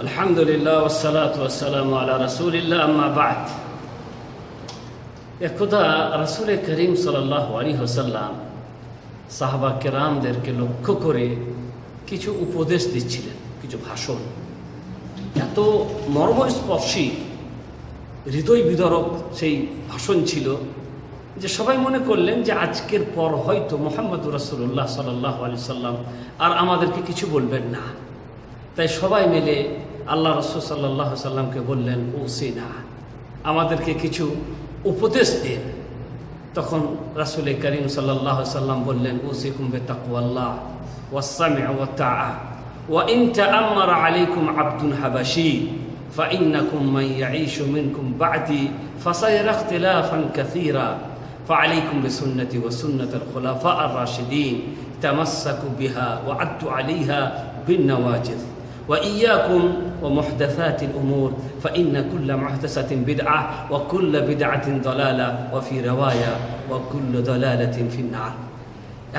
আলহামদুলিল্লাহ ওয়াসসালাতু ওয়াসসালামু আলা রাসূলিল্লাহ আম্মা বা'দ। একদা রাসূল করিম সাল্লাল্লাহু আলাইহি ওয়াসাল্লাম সাহাবা কেরামদেরকে লক্ষ্য করে কিছু উপদেশ দিচ্ছিলেন, কিছু ভাষণ। এত মর্মস্পর্শী, হৃদয় বিদারক সেই ভাষণ ছিল যে সবাই মনে করলেন যে আজকের পর হয়তো মুহাম্মদুর রাসূলুল্লাহ সাল্লাল্লাহু আলাইহি ওয়াসাল্লাম আর আমাদেরকে কিছু বলবেন না। তাই সবাই মিলে আল্লাহ রাসূল সাল্লাল্লাহু আলাইহি ওয়াসাল্লামকে বললেন, ওসিনা, আমাদেরকে কিছু উপদেশ দেন। তখন রাসূল করিম সাল্লাল্লাহু আলাইহি ওয়াসাল্লাম বললেন, ওসিকুম বিতাকওয়াল্লাহ ওয়াস-সাম'i ওয়াত-তাআ ওয়া ইন তা'আম্মারা আলাইকুম আবদুন হাবাশী ফাইন্নাকুম মান ইয়াঈশু মিনকুম বা'দি ফাসায়ারা ইখতিলাফান কাসীরা ফাআলাইকুম বিসুন্নতি ওয়া সুন্নাতিল খুলাফা আর-রাশিদিন তামাসসাকু বিহা ওয়া আদ্দু আলাইহা বিন-নওয়াজিজ وإياكم ومحدثات الأمور فإن كل محدثة بدعة وكل بدعة ضلالة وفي رواية وكل ضلالة في النار।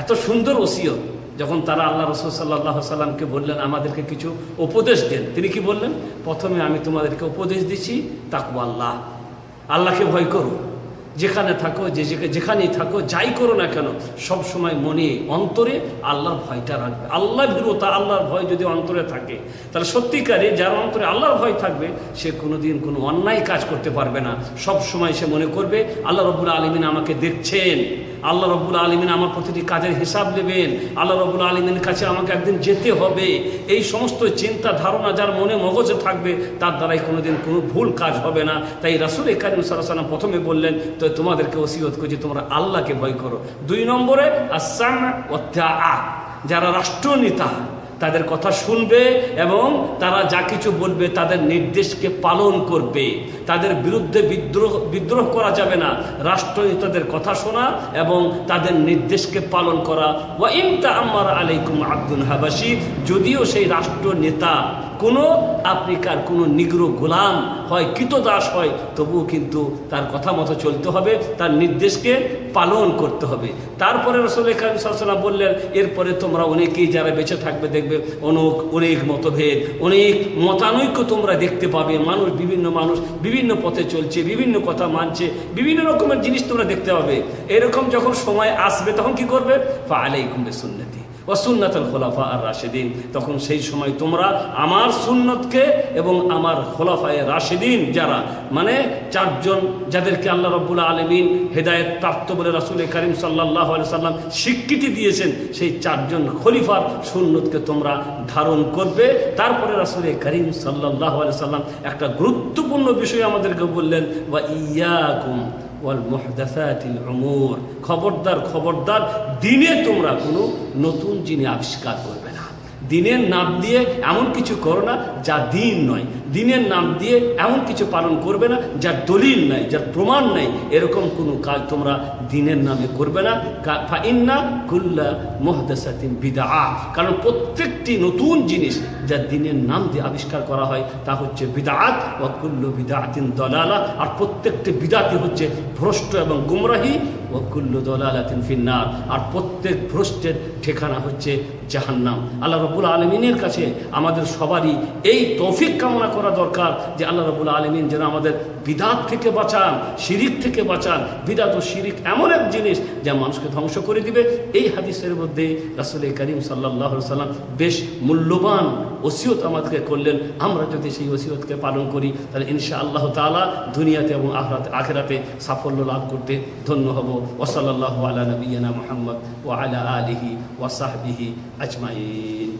এত সুন্দর ওসিয়ত যখন তারা আল্লাহ রাসূল সাল্লাল্লাহু আলাইহি ওয়াসাল্লামকে বললেন আমাদেরকে কিছু উপদেশ দেন, তিনি কি বললেন? প্রথমে আমি তোমাদেরকে উপদেশ দিচ্ছি তাকওয়াল্লাহ, আল্লাহকে ভয় করো। যেখানে থাকো, যেখানেই থাকো, যাই করো না কেন, সব সময় মনে অন্তরে আল্লাহর ভয়টা রাখবে। আল্লাহ ভীরুতা, আল্লাহর ভয় যদি অন্তরে থাকে, তাহলে সত্যিকারে যার অন্তরে আল্লাহর ভয় থাকবে সে কোনোদিন কোনো অন্যায় কাজ করতে পারবে না। সব সময় সে মনে করবে আল্লাহ রাব্বুল আলামিন আমাকে দেখছেন, আল্লাহ রাব্বুল আলামিন আমার প্রতিটি কাজের হিসাব নেবেন, আল্লাহ রাব্বুল আলামিনের কাছে আমাকে একদিন যেতে হবে। এই সমস্ত চিন্তা ধারণা যার মনে মগজে থাকবে তার দ্বারাই কোনোদিন কোনো ভুল কাজ হবে না। তাই রাসূল করিম সাল্লাল্লাহু আলাইহি ওয়াসাল্লাম প্রথমে বললেন, তো তোমাদেরকে ওসিয়ত করছি তোমরা আল্লাহকে ভয় করো। 2 নম্বরে আস-সাম' ওয়াত-তাআ, যারা রাষ্ট্রনেতা তাদের কথা শুনবে এবং তারা যা কিছু বলবে তাদের নির্দেশকে পালন করবে। তাদের বিরুদ্ধে বিদ্রোহ করা যাবে না। রাষ্ট্রনেতাদের কথা শোনা এবং তাদের নির্দেশকে পালন করা। ওয়া ইন তা'আম্মারা আলাইকুম আবদুন হাবাশী, যদিও সেই রাষ্ট্রনেতা কোনো আফ্রিকার কোনো নিগ্রো গোলাম হয়, কৃতদাস হয়, তবুও কিন্তু তার কথা মতো চলতে হবে, তার নির্দেশকে পালন করতে হবে। তারপরে রাসূল করিম সাল্লাল্লাহু আলাইহি ওয়াসাল্লাম বললেন, এরপরে তোমরা অনেকেই যারা বেঁচে থাকবে দেখবে অনেক মতভেদ, অনেক মতানৈক্য তোমরা দেখতে পাবে। মানুষ বিভিন্ন পথে চলছে, বিভিন্ন কথা মানছে, বিভিন্ন রকমের জিনিস তোমরা দেখতে পাবে। এরকম যখন সময় আসবে তখন কি করবে? ফাআলাইকুম বিসুন্নতি ওয়া সুন্নাতুল খুলাফা আর-রাশিদিন, তখন সেই সময় তোমরা আমার সুন্নতকে এবং আমার খুলাফায়ে রাশিদিন যারা মানে 4 জন যাদেরকে আল্লাহ রাব্বুল আলামিন হেদায়েত প্রাপ্ত বলে রাসূল করিম সাল্লাল্লাহু আলাইহি ওয়াসাল্লাম স্বীকৃতি দিয়েছেন, সেই 4 জন খলিফার সুন্নতকে তোমরা ধারণ করবে। তারপরে রাসূল করিম সাল্লাল্লাহু আলাইহি ওয়াসাল্লাম একটা গুরুত্বপূর্ণ বিষয় আমাদেরকে বললেন, ওয়া ইয়াকুম ওয়াল মুহদাসাতিল উমুর, খবরদার দিনে তোমরা কোনো নতুন জিনিস আবিষ্কার করবে না। দিনের নাম দিয়ে এমন কিছু করো না যা দিন নয়, দিনের নাম দিয়ে এমন কিছু পালন করবে না যার দলিল নাই, যার প্রমাণ নাই। এরকম কোনো কাজ তোমরা দিনের নামে করবে না। ফাইন্না কুল্লা মুহদাসাতিন বিদআ, কারণ প্রত্যেকটি নতুন জিনিস যা দিনের নাম দিয়ে আবিষ্কার করা হয় তা হচ্ছে বিদআত। ওয়া কুল্লু বিদআতিন দালালা, আর প্রত্যেকটি বিদআতই হচ্ছে ভ্রষ্ট এবং গুমরাহি। ওয়া কুল্লু দালালাতিন ফিন্নার, আর প্রত্যেক ভ্রষ্টের ঠিকানা হচ্ছে জাহান্নাম। আল্লাহ রাব্বুল আলামিনের কাছে আমাদের সবারই এই তৌফিক কামনা করা দরকার যে আল্লাহ রাব্বুল আলামিন যেন আমাদের বিদআত থেকে বাঁচান, শিরিক থেকে বাঁচান। বিদআত ও শিরিক এমন এক জিনিস যা মানুষকে ধ্বংস করে দিবে। এই হাদিসের মধ্যে রাসূল করিম সাল্লাল্লাহু আলাইহি ওয়াসাল্লাম বেশ মূল্যবান ওসিয়ত আমাদেরকে করলেন। আমরা যদি সেই ওসিয়তকে পালন করি তাহলে ইনশাআল্লাহ তাআলা দুনিয়াতে এবং আখিরাতে সাফল্য লাভ করতে ধন্য হব। ওয়া সাল্লাল্লাহু আলা নবিয়িনা মুহাম্মদ ওয়া আলা আলিহি ওয়া সাহবিহি আজমাইন।